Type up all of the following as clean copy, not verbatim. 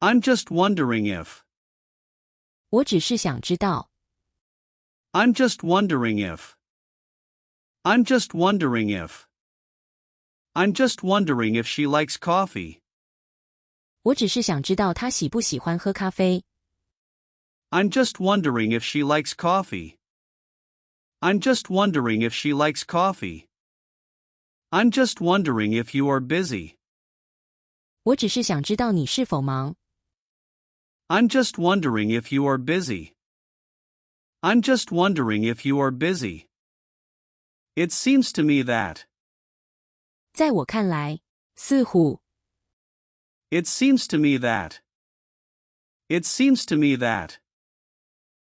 I'm just wondering if. 我只是想知道。I'm just wondering if. I'm just wondering if. I'm just wondering if she likes coffee. 我只是想知道她喜不喜欢喝咖啡。I'm just wondering if she likes coffee. I'm just wondering if she likes coffee. I'm just wondering if you are busy. 我只是想知道你是否忙。I'm just wondering if you are busy. I'm just wondering if you are busy. It seems to me that. 在我看来，似乎。It seems to me that. It seems to me that.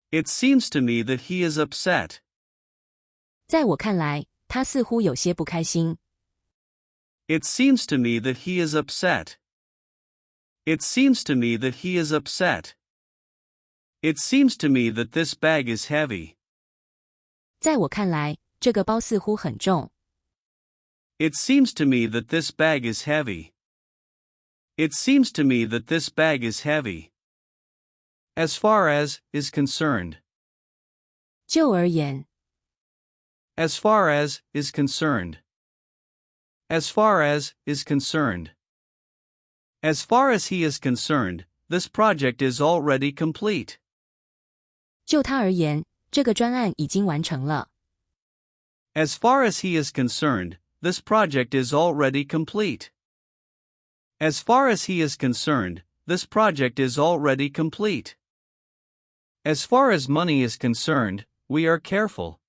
It seems to me that he is upset. 在我看来，他似乎有些不开心。It seems to me that he is upset. It seems to me that he is upset. It seems to me that this bag is heavy. 在我看来，这个包似乎很重。It seems to me that this bag is heavy. It seems to me that this bag is heavy. As far as is concerned. 就而言。As far as is concerned. As far as is concerned. As far as he is concerned, this project is already complete. 就他而言，这个专案已经完成了。As far as he is concerned, this project is already complete. As far as he is concerned, this project is already complete. As far as money is concerned, we are careful.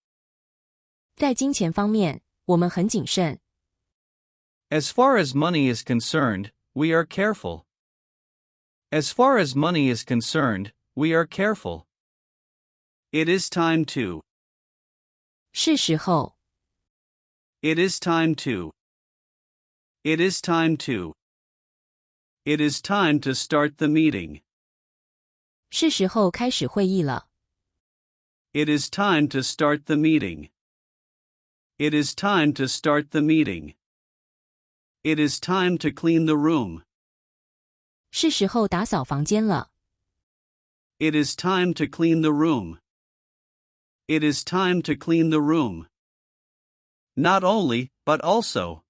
在金钱方面，我们很谨慎。As far as money is concerned, we are careful. As far as money is concerned, we are careful. It is time to. 是时候。It is time to. It is time to. It is time to start the meeting. 是时候开始会议了。It is time to start the meeting. It is time to start the meeting. It is time to clean the room. 是时候打扫房间了。It is time to clean the room. It is time to clean the room. Not only, but also.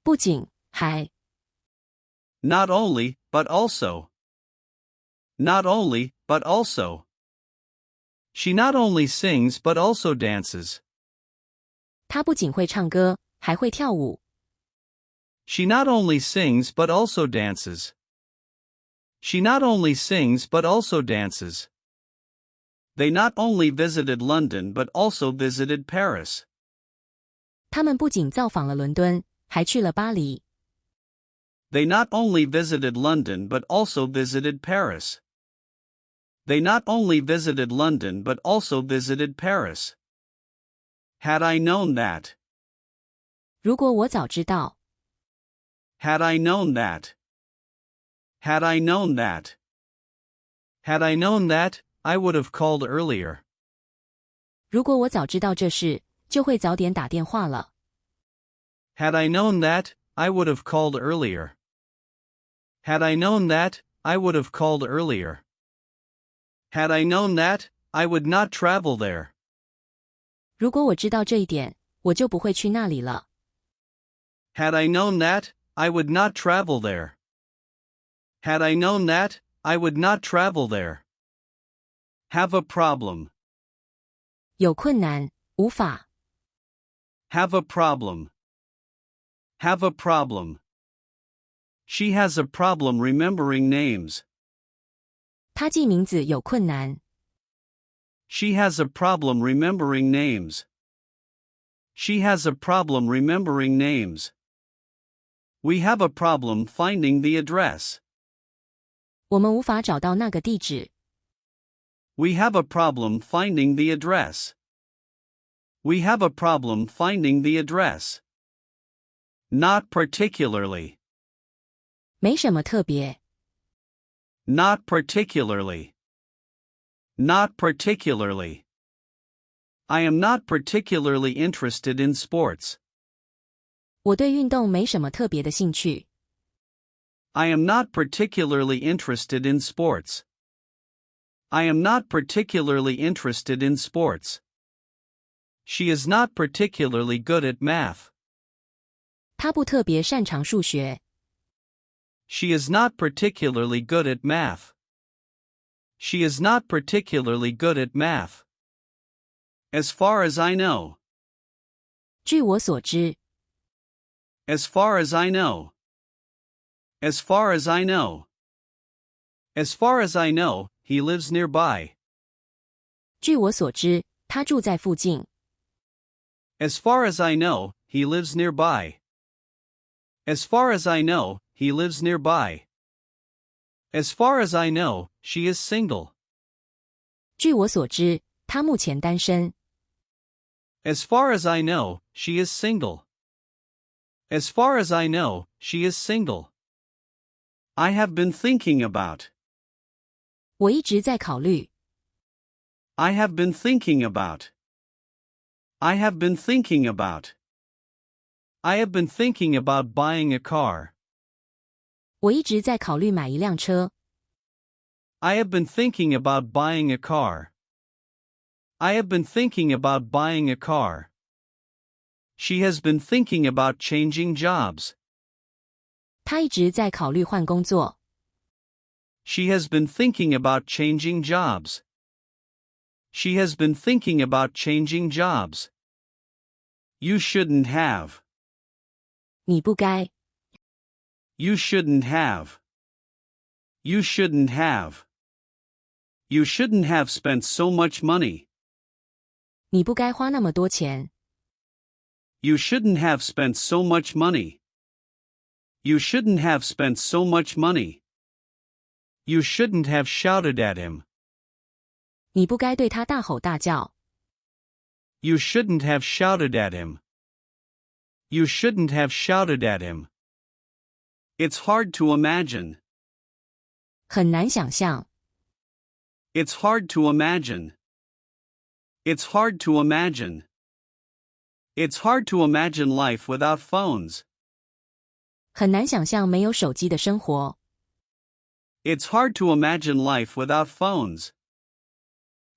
不仅，还。Not only, but also. Not only, but also. She not only sings but also dances. 她不仅会唱歌，还会跳舞。She not only sings but also dances. She not only sings but also dances. They not only visited London but also visited Paris. 他们不仅造访了伦敦，还去了巴黎。They not only visited London but also visited Paris. They not only visited London but also visited Paris. Had I known that. 如果我早知道。Had I known that. Had I known that. Had I known that, I would have called earlier. 如果我早知道这事，就会早点打电话了。Had I known that, I would have called earlier. Had I known that, I would have called earlier. Had I known that, I would not travel there. 如果我知道这一点，我就不会去那里了。Had I known that, I would not travel there. Had I known that, I would not travel there. Have a problem. 有困难，无法。Have a problem. Have a problem. She has a problem remembering names. 她记名字有困难。She has a problem remembering names. She has a problem remembering names. We have a problem finding the address. 我们无法找到那个地址。We have a problem finding the address. We have a problem finding the address. Not particularly. 没什么特别。Not particularly. Not particularly. I am not particularly interested in sports. 我对运动没什么特别的兴趣。I am not particularly interested in sports. I am not particularly interested in sports. She is not particularly good at math. 他不特别擅长数学。She is not particularly good at math. She is not particularly good at math. As far as I know. 据我所知。As far as I know. As far as I know. As far as I know, he lives nearby. 据我所知，他住在附近。As far as I know, he lives nearby. As far as I know, he lives nearby. As far as I know, she is single. 据我所知，他目前单身。As far as I know, she is single. As far as I know, she is single. I have been thinking about. 我一直在考虑。I have been thinking about. I have been thinking about. I have been thinking about buying a car. 我一直在考虑买一辆车。I have been thinking about buying a car. I have been thinking about buying a car. She has been thinking about changing jobs. 他一直在考虑换工作。She has been thinking about changing jobs. She has been thinking about changing jobs. You shouldn't have. 你不该。You shouldn't have. You shouldn't have. You shouldn't have spent so much money. 你不该花那么多钱。You shouldn't have spent so much money. You shouldn't have spent so much money. You shouldn't have shouted at him. 你不该对他大吼大叫。You shouldn't have shouted at him. You shouldn't have shouted at him. It's hard to imagine. 很难想象。It's hard to imagine. It's hard to imagine. It's hard to imagine life without phones. 很难想象没有手机的生活。It's hard to imagine life without phones.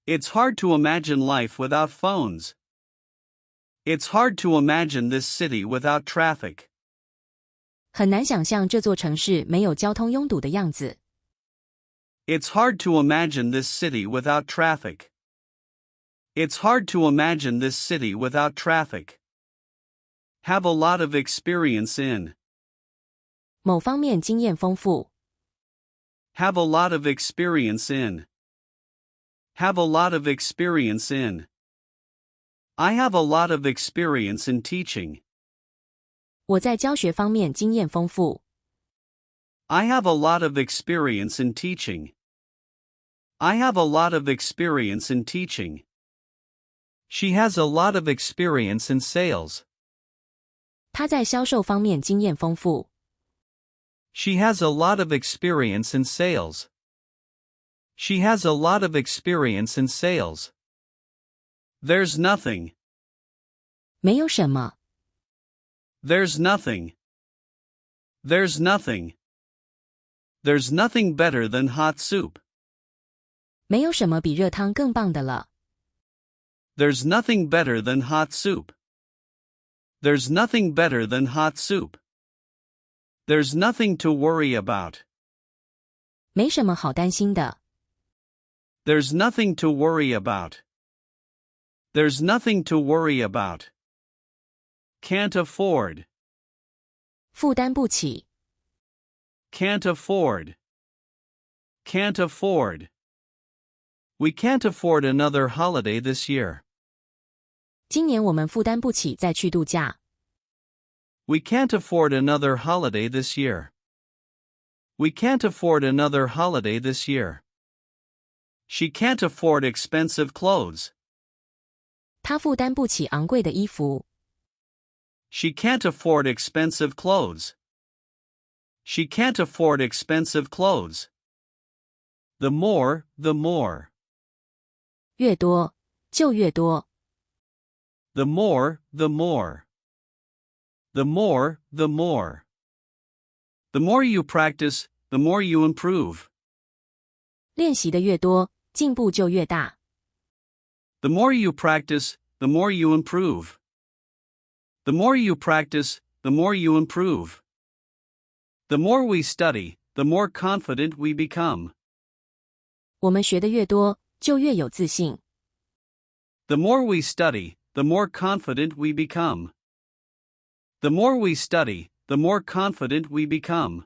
It's hard to imagine life without phones. It's hard to imagine this city without traffic. 很难想象这座城市没有交通拥堵的样子。It's hard to imagine this city without traffic. It's hard to imagine this city without traffic. Have a lot of experience in. 某方面经验丰富。Have a lot of experience in. Have a lot of experience in. I have a lot of experience in teaching. 我在教学方面经验丰富。I have a lot of experience in teaching. I have a lot of experience in teaching. She has a lot of experience in sales. 他在销售方面经验丰富。She has a lot of experience in sales. She has a lot of experience in sales. There's nothing. 没有什么。There's nothing. There's nothing. There's nothing better than hot soup. 没有什么比热汤更棒的了。There's nothing better than hot soup. There's nothing better than hot soup. There's nothing to worry about. 没什么好担心的。There's nothing to worry about. There's nothing to worry about. Can't afford. 负担不起。Can't afford. Can't afford. We can't afford another holiday this year. 今年我们负担不起再去度假。We can't afford another holiday this year. We can't afford another holiday this year. She can't afford expensive clothes. 他负担不起昂贵的衣服。She can't afford expensive clothes. She can't afford expensive clothes. The more, the more. 越多，就越多。The more, the more. The more, the more. The more you practice, the more you improve. 练习的越多，进步就越大。The more you practice, the more you improve. The more you practice, the more you improve. The more we study, the more confident we become. 我们学的越多，就越有自信。The more we study, the more confident we become. The more we study, the more confident we become.